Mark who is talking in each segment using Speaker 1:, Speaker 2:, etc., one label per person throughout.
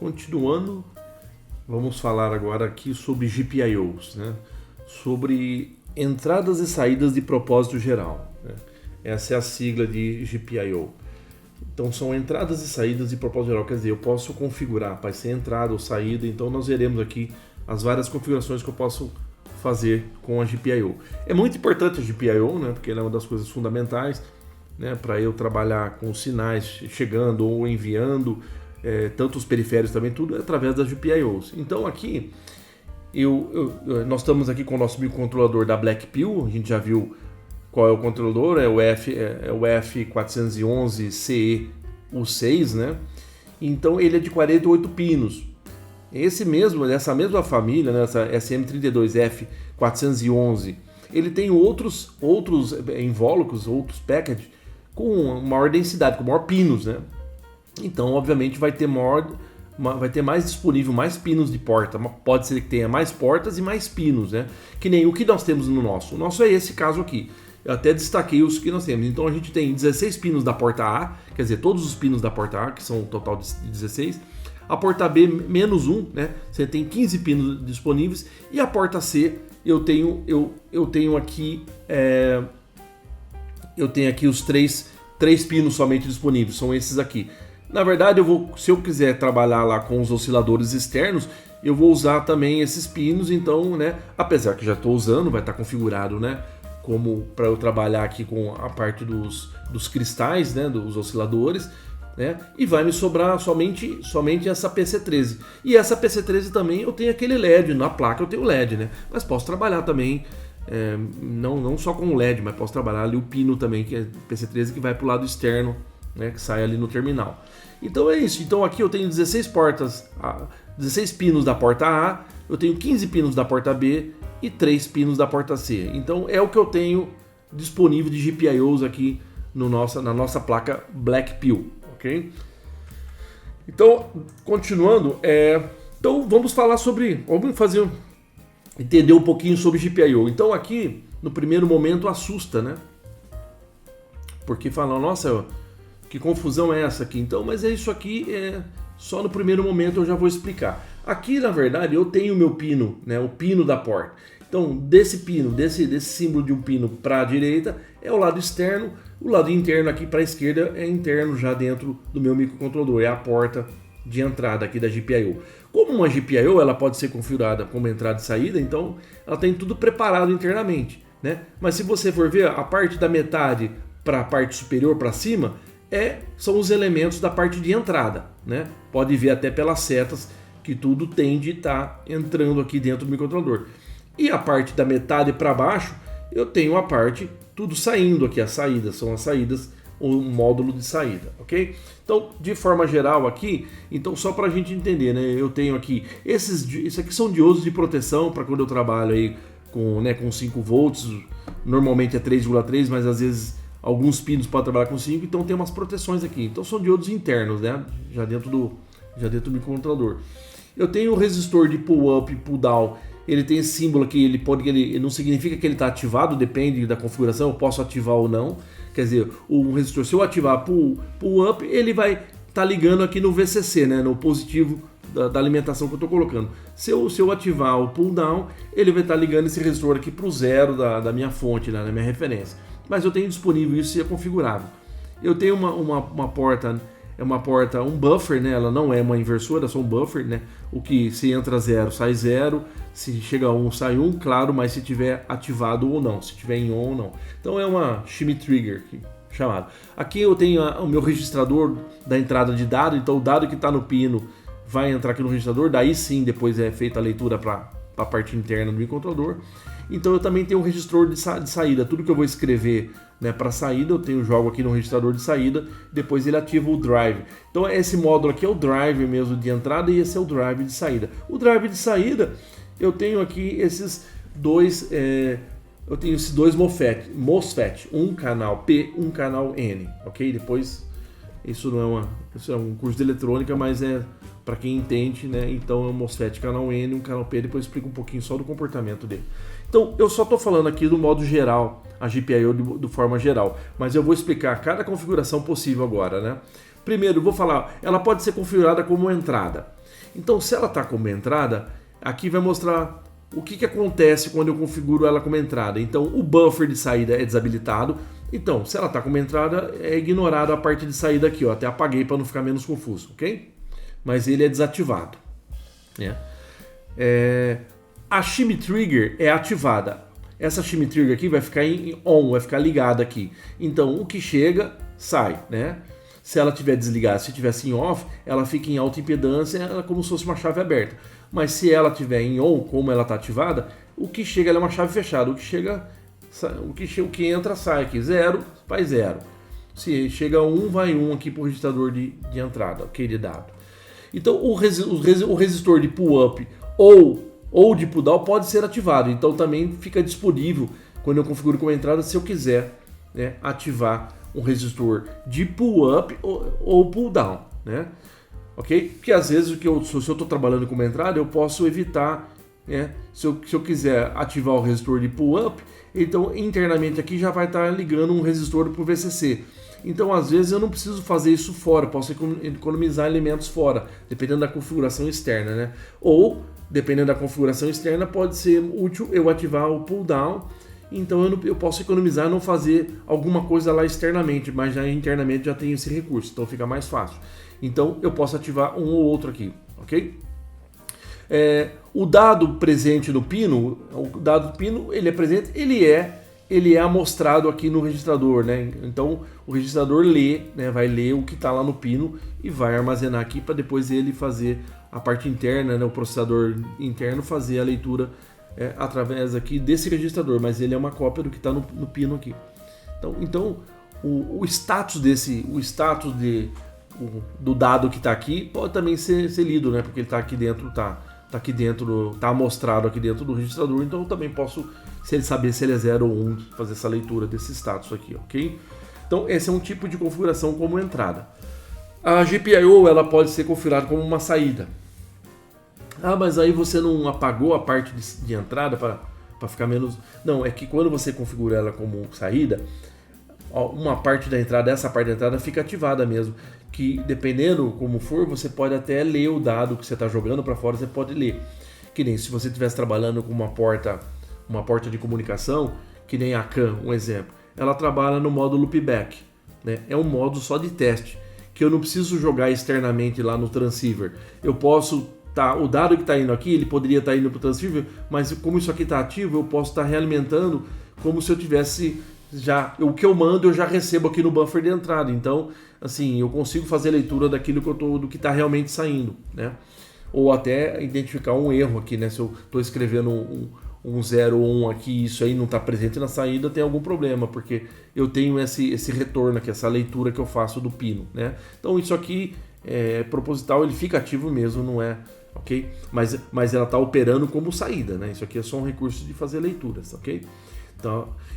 Speaker 1: continuando, vamos falar agora aqui sobre GPIOs, né? Sobre entradas e saídas de propósito geral, né? Essa é a sigla de GPIO. Então são entradas e saídas de propósito geral, quer dizer, eu posso configurar para ser entrada ou saída, então nós veremos aqui as várias configurações que eu posso fazer com a GPIO. É muito importante a GPIO, né? Porque ela é uma das coisas fundamentais, né? Para eu trabalhar com os sinais chegando ou enviando, tanto os periféricos também, tudo é através das GPIOs. Então aqui, nós estamos aqui com o nosso microcontrolador da Blackpill, a gente já viu qual é o controlador, é o F411CE-U6, né? Então ele é de 48 pinos. Essa mesma família, né, essa SM32F411, ele tem outros invólucros, outros packages com maior densidade, com maior pinos, né? Então, obviamente, vai ter mais disponível, mais pinos de porta. Pode ser que tenha mais portas e mais pinos, né? Que nem o que nós temos no nosso. O nosso é esse caso aqui. Eu até destaquei os que nós temos. Então, a gente tem 16 pinos da porta A, quer dizer, todos os pinos da porta A, que são um total de 16. A porta B, menos 1, né? Você tem 15 pinos disponíveis. E a porta C, eu tenho aqui os três pinos somente disponíveis. São esses aqui. Na verdade, se eu quiser trabalhar lá com os osciladores externos, eu vou usar também esses pinos. Então, né? Apesar que já estou usando, vai estar configurado, né? Como para eu trabalhar aqui com a parte dos cristais, né? Dos osciladores. Né? E vai me sobrar somente essa PC13. E essa PC13 também eu tenho aquele LED, na placa eu tenho LED, né? Mas posso trabalhar também, não só com o LED, mas posso trabalhar ali o pino também, que é PC13 que vai para o lado externo, né? Que sai ali no terminal. Então é isso, então aqui eu tenho 16 pinos da porta A, eu tenho 15 pinos da porta B e 3 pinos da porta C. Então é o que eu tenho disponível de GPIOs aqui na nossa placa Blackpill. Okay? Então, continuando, então vamos entender um pouquinho sobre GPIO. Então aqui, no primeiro momento, assusta, né? Porque falam, nossa, que confusão é essa aqui? Então, mas é isso aqui, só no primeiro momento eu já vou explicar. Aqui, na verdade, eu tenho o meu pino, né? O pino da porta. Então, desse símbolo de um pino para a direita é o lado externo, o lado interno aqui para a esquerda é interno já dentro do meu microcontrolador, é a porta de entrada aqui da GPIO. Como uma GPIO, ela pode ser configurada como entrada e saída, então ela tem tudo preparado internamente, né? Mas se você for ver, a parte da metade para a parte superior para cima são os elementos da parte de entrada, né? Pode ver até pelas setas que tudo tem de estar entrando aqui dentro do microcontrolador. E a parte da metade para baixo, eu tenho a parte tudo saindo aqui, as saídas, são as saídas, o módulo de saída, ok? Então, de forma geral aqui, então só para a gente entender, né? Eu tenho aqui, isso aqui são diodos de proteção para quando eu trabalho aí com 5 volts, normalmente é 3,3, mas às vezes alguns pinos podem trabalhar com 5, então tem umas proteções aqui. Então são diodos internos, né? Já dentro do microcontrolador. Eu tenho o resistor de pull up e pull down. Ele tem esse símbolo aqui, ele não significa que ele está ativado, depende da configuração, eu posso ativar ou não. Quer dizer, o resistor, se eu ativar pull up, ele vai estar ligando aqui no VCC, né, no positivo da alimentação que eu estou colocando. Se eu ativar o pull down, ele vai estar ligando esse resistor aqui para o zero da minha fonte, né, da minha referência. Mas eu tenho disponível isso e é configurável. Eu tenho uma porta... um buffer, né? Ela não é uma inversora, é só um buffer, né? O que se entra 0 sai 0, se chega a 1 sai 1, claro, mas se tiver ativado ou não, se tiver em on ou não. Então é uma shimmy trigger chamado. Aqui eu tenho o meu registrador da entrada de dado, então o dado que está no pino vai entrar aqui no registrador, daí sim depois é feita a leitura para a parte interna do microcontrolador. Então eu também tenho um registrador de saída, tudo que eu vou escrever, né, para saída, eu jogo aqui no registrador de saída, depois ele ativa o drive. Então esse módulo aqui é o drive mesmo de entrada e esse é o drive de saída. O drive de saída, eu tenho aqui esses dois MOSFET, um canal P, um canal N, ok? Depois, isso é um curso de eletrônica, mas é para quem entende, né? Então é um MOSFET canal N, um canal P, depois eu explico um pouquinho só do comportamento dele. Então eu só estou falando aqui do modo geral, a GPIO de forma geral, mas eu vou explicar cada configuração possível agora, né? Primeiro, eu vou falar, ela pode ser configurada como entrada. Então, se ela está como entrada, aqui vai mostrar o que acontece quando eu configuro ela como entrada. Então, o buffer de saída é desabilitado. Então, se ela está como entrada, é ignorado a parte de saída aqui, ó. Até apaguei para não ficar menos confuso, ok? Mas ele é desativado. A shim trigger é ativada. Essa shim trigger aqui vai ficar em on, vai ficar ligada aqui. Então, o que chega, sai, né? Se ela estiver desligada, se tivesse em off, ela fica em alta impedância, ela é como se fosse uma chave aberta. Mas se ela estiver em on, como ela está ativada, o que chega ela é uma chave fechada. O que chega, o que entra sai aqui. 0 vai 0. Se chega 1, vai 1 aqui para o registrador de entrada, ok, de dado. Então o resistor de pull-up ou de pull-down pode ser ativado. Então também fica disponível quando eu configuro como entrada, se eu quiser, né, ativar um resistor de pull-up ou pull-down, né? Ok? Porque às vezes se eu estou trabalhando como entrada, eu posso evitar, né? Se eu quiser ativar o resistor de pull-up, então internamente aqui já vai estar ligando um resistor para o VCC. Então às vezes eu não preciso fazer isso fora, posso economizar elementos fora, dependendo da configuração externa, né? Ou, dependendo da configuração externa, pode ser útil eu ativar o pull-down. Então eu posso economizar, não fazer alguma coisa lá externamente, mas já internamente já tenho esse recurso, então fica mais fácil. Então eu posso ativar um ou outro aqui, ok? O dado presente no pino, ele é presente, ele é amostrado aqui no registrador, né? Então o registrador lê, né, vai ler o que está lá no pino e vai armazenar aqui para depois ele fazer a parte interna, né, o processador interno fazer a leitura através aqui desse registrador, mas ele é uma cópia do que está no pino aqui. Então o status do dado que está aqui pode também ser lido, né? Porque ele está aqui dentro, está amostrado aqui dentro do registrador. Então eu também posso, se ele saber se ele é 0 ou 1, fazer essa leitura desse status aqui, ok? Então esse é um tipo de configuração como entrada. A GPIO ela pode ser configurada como uma saída. Ah, mas aí você não apagou a parte de entrada para ficar menos... Não, é que quando você configura ela como saída, uma parte da entrada, essa parte da entrada fica ativada mesmo. Que dependendo como for, você pode até ler o dado que você está jogando para fora, você pode ler. Que nem se você estivesse trabalhando com uma porta de comunicação, que nem a CAN, um exemplo. Ela trabalha no modo loopback, né? É um modo só de teste, que eu não preciso jogar externamente lá no transceiver. Eu posso... o dado que está indo aqui, ele poderia estar indo para o transceiver, mas como isso aqui está ativo, eu posso estar realimentando como se eu tivesse já... O que eu mando, eu já recebo aqui no buffer de entrada. Então, assim, eu consigo fazer leitura daquilo do que está realmente saindo, né? Ou até identificar um erro aqui, né? Se eu estou escrevendo um 0 ou 1 aqui e isso aí não está presente na saída, tem algum problema, porque eu tenho esse retorno aqui, essa leitura que eu faço do pino, né? Então, isso aqui é proposital, ele fica ativo mesmo, não é... Ok? Mas ela está operando como saída, né? Isso aqui é só um recurso de fazer leituras, ok?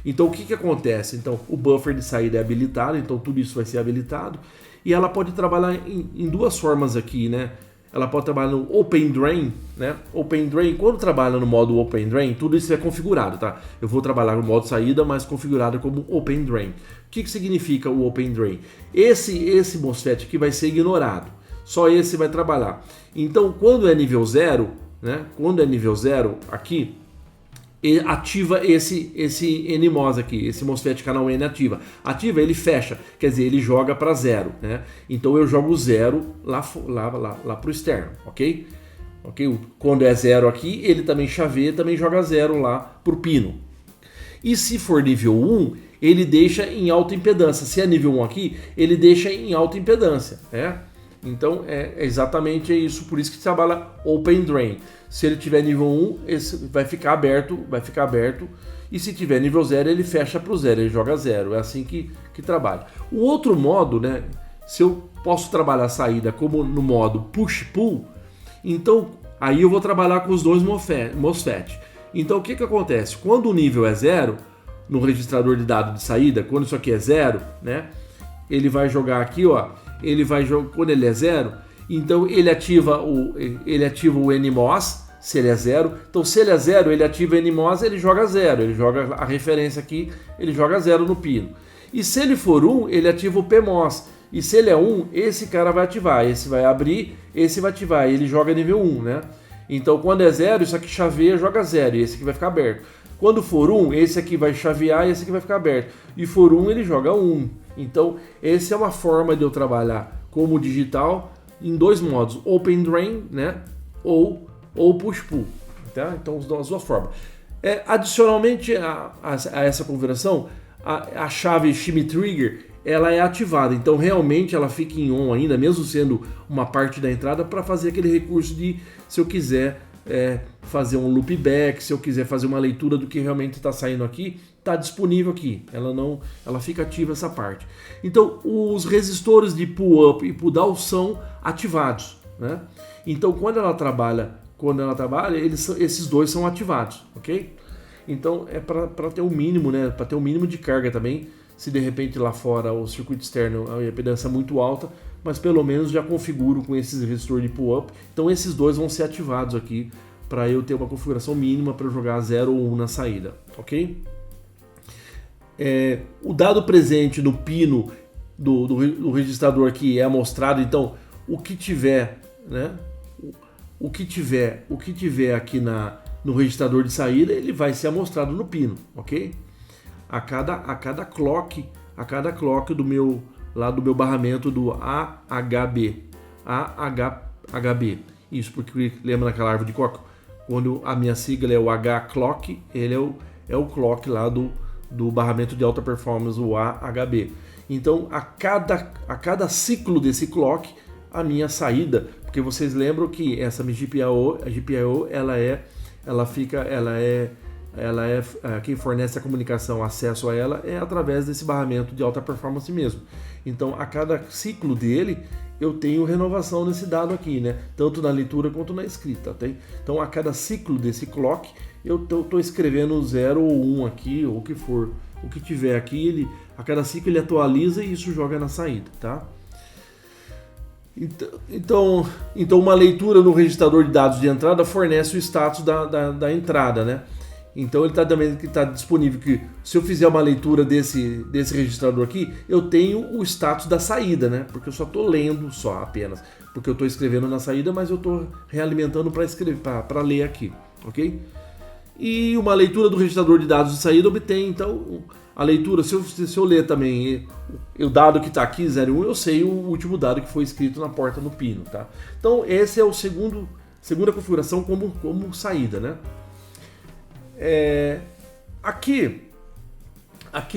Speaker 1: Então o que acontece? Então o buffer de saída é habilitado, então tudo isso vai ser habilitado e ela pode trabalhar em duas formas aqui, né? Ela pode trabalhar no Open Drain, né? Open Drain, quando trabalha no modo Open Drain, tudo isso é configurado, tá? Eu vou trabalhar no modo saída, mas configurado como Open Drain. O que significa o Open Drain? Esse MOSFET aqui vai ser ignorado. Só esse vai trabalhar. Então, quando é nível 0, né? Quando é nível 0 aqui, ele ativa esse NMOS aqui, esse MOSFET canal N ativa. Ativa, ele fecha, quer dizer, ele joga para 0, né? Então eu jogo 0 lá para o externo, ok? Quando é 0 aqui, ele também chaveia, também joga 0 lá para o pino. E se for nível 1, ele deixa em alta impedância. Se é nível 1 aqui, ele deixa em alta impedância, né? Então é exatamente isso, por isso que trabalha Open Drain. Se ele tiver nível 1, esse vai ficar aberto, e se tiver nível 0, ele fecha para o 0, ele joga 0. É assim que trabalha. O outro modo, né, se eu posso trabalhar a saída como no modo Push-Pull, então aí eu vou trabalhar com os dois MOSFET. Então o que acontece? Quando o nível é 0, no registrador de dado de saída, quando isso aqui é 0, né, ele vai jogar aqui, ó, quando ele é 0, então ele ativa o NMOS, se ele é 0. Então se ele é 0, ele ativa o NMOS, ele joga 0, ele joga a referência aqui, ele joga 0 no pino. E se ele for 1, ele ativa o PMOS, E se ele é 1, esse cara vai ativar, esse vai abrir, esse vai ativar, ele joga nível 1, né? Então quando é 0, isso aqui chaveia, joga 0, e esse aqui vai ficar aberto. Quando for 1, esse aqui vai chavear e esse aqui vai ficar aberto. E for 1, ele joga 1. Então essa é uma forma de eu trabalhar como digital em dois modos, Open Drain, né? Ou Push-Pull. Tá? Então as duas formas. Adicionalmente a essa configuração, a chave Shimmy Trigger, ela é ativada, então realmente ela fica em on ainda, mesmo sendo uma parte da entrada, para fazer aquele recurso de, se eu quiser fazer um loopback, se eu quiser fazer uma leitura do que realmente está saindo aqui, está disponível aqui, ela fica ativa essa parte. Então os resistores de pull up e pull down são ativados, né? Então quando ela trabalha, esses dois são ativados, ok? Então é para ter o mínimo, né? Para ter o mínimo de carga também. Se de repente lá fora o circuito externo a impedância é muito alta, mas pelo menos já configuro com esses resistores de pull-up. Então esses dois vão ser ativados aqui para eu ter uma configuração mínima para jogar 0 ou 1 na saída, ok? O dado presente no pino do registrador aqui é amostrado, então o que tiver, né? O que tiver aqui no registrador de saída, ele vai ser amostrado no pino, ok? A cada clock do meu barramento do AHB. Isso, porque lembra naquela árvore de coco? Quando a minha sigla é o H-Clock, ele é o clock lá do barramento de alta performance, o AHB. Então, a cada ciclo desse clock, a minha saída, porque vocês lembram que essa GPIO, quem fornece a comunicação, acesso a ela, é através desse barramento de alta performance mesmo. Então, a cada ciclo dele, eu tenho renovação nesse dado aqui, né? Tanto na leitura quanto na escrita, tá? Então, a cada ciclo desse clock, eu estou escrevendo 0 ou 1 aqui, ou o que for. O que tiver aqui, a cada ciclo ele atualiza e isso joga na saída, tá? Então uma leitura no registrador de dados de entrada fornece o status da entrada, né? Então ele está disponível que, se eu fizer uma leitura desse registrador aqui, eu tenho o status da saída, né? Porque eu só estou lendo apenas, porque eu estou escrevendo na saída, mas eu estou realimentando para ler aqui, ok? E uma leitura do registrador de dados de saída obtém, então, a leitura, se eu ler também o dado que está aqui, 01, eu sei o último dado que foi escrito na porta no pino, tá? Então esse é o segunda configuração como saída, né? Aqui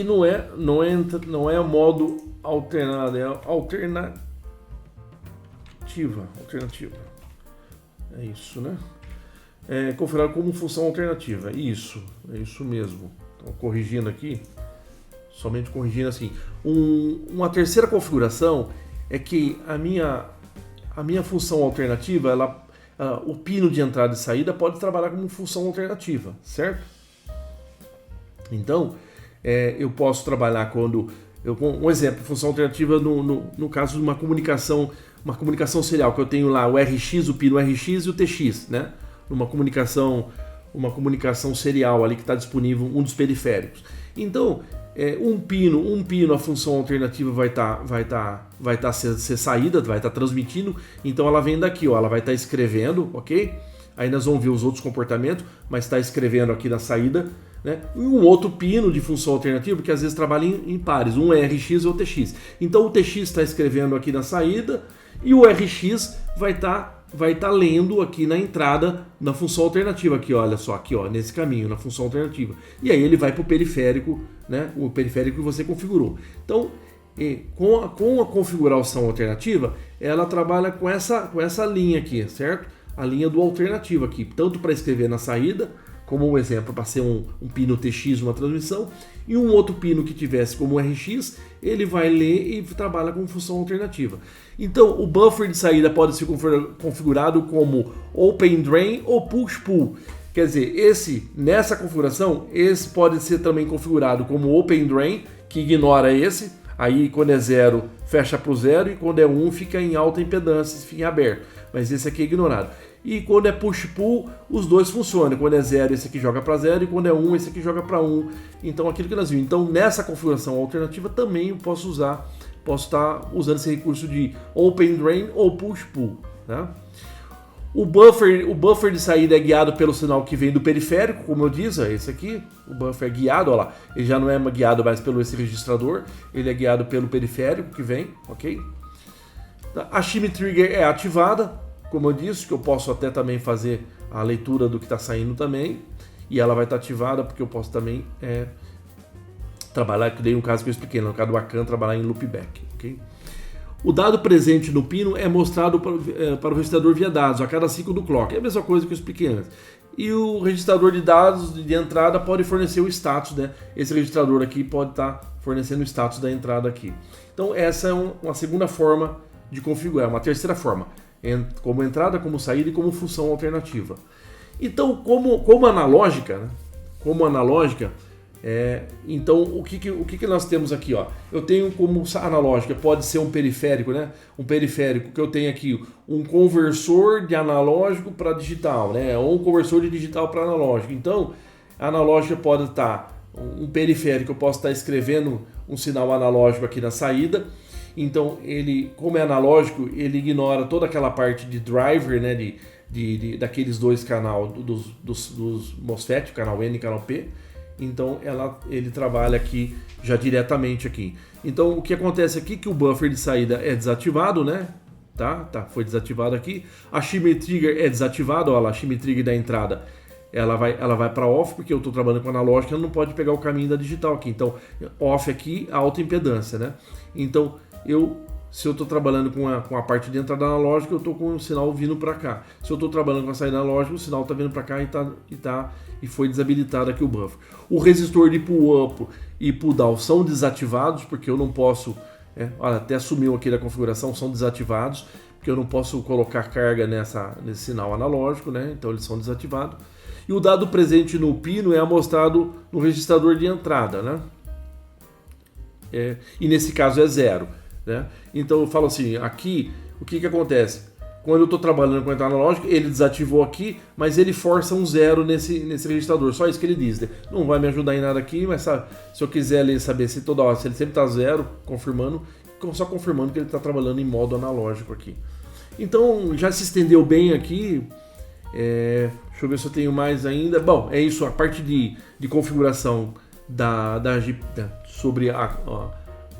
Speaker 1: não é modo alternado, é alternativa. É isso, né? Configurado como função alternativa. Isso, é isso mesmo. Então, corrigindo aqui, somente corrigindo assim. Uma terceira configuração é que a minha função alternativa, o pino de entrada e saída pode trabalhar como função alternativa, certo? Então, eu posso trabalhar um exemplo, função alternativa no caso de uma comunicação serial, que eu tenho lá o RX, o pino RX e o TX, né? Uma comunicação serial ali que está disponível, um dos periféricos. Então, um pino, a função alternativa vai ser saída, vai estar transmitindo. Então ela vem daqui, ó, ela vai estar escrevendo, ok? Aí nós vamos ver os outros comportamentos, mas está escrevendo aqui na saída, né? E um outro pino de função alternativa, que às vezes trabalha em pares, um é RX e o TX. Então o TX está escrevendo aqui na saída e o RX vai estar lendo aqui na entrada na função alternativa aqui, olha só, aqui, ó, nesse caminho, na função alternativa. E aí ele vai para o periférico, né, o periférico que você configurou. Então, com a configuração alternativa, ela trabalha com essa linha aqui, certo? A linha do alternativo aqui, tanto para escrever na saída, como um exemplo, para ser um pino TX, uma transmissão, e um outro pino que tivesse como RX, ele vai ler e trabalha com função alternativa. Então, o buffer de saída pode ser configurado como Open Drain ou Push Pull. Quer dizer, nessa configuração, esse pode ser também configurado como Open Drain, que ignora esse, aí quando é 0, fecha para o 0, e quando é 1, fica em alta impedância, fica em aberto. Mas esse aqui é ignorado. E quando é push-pull, os dois funcionam. Quando é 0, esse aqui joga para 0, e quando é 1, esse aqui joga para 1. Então, aquilo que nós vimos. Então, nessa configuração alternativa, também eu posso posso estar usando esse recurso de Open Drain ou Push Pull. Tá? O buffer de saída é guiado pelo sinal que vem do periférico, como eu disse, esse aqui, o buffer é guiado, olha lá, ele já não é guiado mais pelo esse registrador, ele é guiado pelo periférico que vem, ok? A shimmy trigger é ativada, como eu disse, que eu posso até também fazer a leitura do que está saindo também, e ela vai estar ativada porque eu posso também trabalhar, que dei um caso que eu expliquei, no caso do Akan, trabalhar em loopback, ok? O dado presente no pino é mostrado para o registrador via dados a cada ciclo do clock. É a mesma coisa que eu expliquei antes. E o registrador de dados de entrada pode fornecer o status, né? Esse registrador aqui pode estar fornecendo o status da entrada aqui. Então essa é uma segunda forma de configurar, uma terceira forma, como entrada, como saída e como função alternativa. Então como analógica, né? Como analógica, então o que nós temos aqui, ó? Eu tenho como analógica, pode ser um periférico, né? Um periférico que eu tenho aqui um conversor de analógico para digital, né? Ou um conversor de digital para analógico. Então a analógica pode estar um periférico, eu posso estar escrevendo um sinal analógico aqui na saída. Então ele, como é analógico, ele ignora toda aquela parte de driver, né? Daqueles dois canais dos MOSFET, canal N e canal P. Então ele trabalha aqui já diretamente aqui. Então o que acontece aqui é que o buffer de saída é desativado, né? Foi desativado aqui. A shimmy trigger é desativada, olha lá, a shimmy trigger da entrada ela vai para off, porque eu estou trabalhando com analógica, ela não pode pegar o caminho da digital aqui. Então off aqui, alta impedância, né? Então se eu estou trabalhando com a parte de entrada analógica, eu estou com o sinal vindo para cá. Se eu estou trabalhando com a saída analógica, o sinal está vindo para cá e foi desabilitado aqui o buffer. O resistor de pull-up e pull-down são desativados, porque eu não posso, olha, até sumiu aqui da configuração, são desativados, porque eu não posso colocar carga nesse sinal analógico, né? Então eles são desativados. E o dado presente no pino é amostrado no registrador de entrada, né? E nesse caso é 0. Né? Então eu falo assim, aqui o que acontece? Quando eu estou trabalhando com a entrada analógica, ele desativou aqui, mas ele força um 0 nesse registrador, só isso que ele diz. Né? Não vai me ajudar em nada aqui, mas sabe, se eu quiser saber se toda hora, se ele sempre está 0, confirmando, só confirmando que ele está trabalhando em modo analógico aqui. Então já se estendeu bem aqui. Deixa eu ver se eu tenho mais ainda. Bom, é isso, a parte de configuração sobre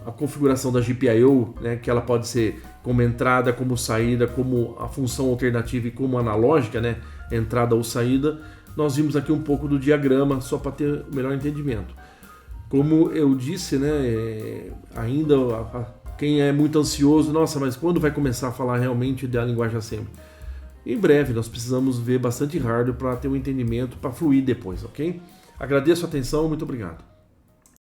Speaker 1: a configuração da GPIO, né, que ela pode ser como entrada, como saída, como a função alternativa e como analógica, né, entrada ou saída. Nós vimos aqui um pouco do diagrama, só para ter o melhor entendimento. Como eu disse, né, ainda quem é muito ansioso, nossa, mas quando vai começar a falar realmente da linguagem assembly? Em breve, nós precisamos ver bastante hardware para ter um entendimento, para fluir depois, ok? Agradeço a atenção, muito obrigado.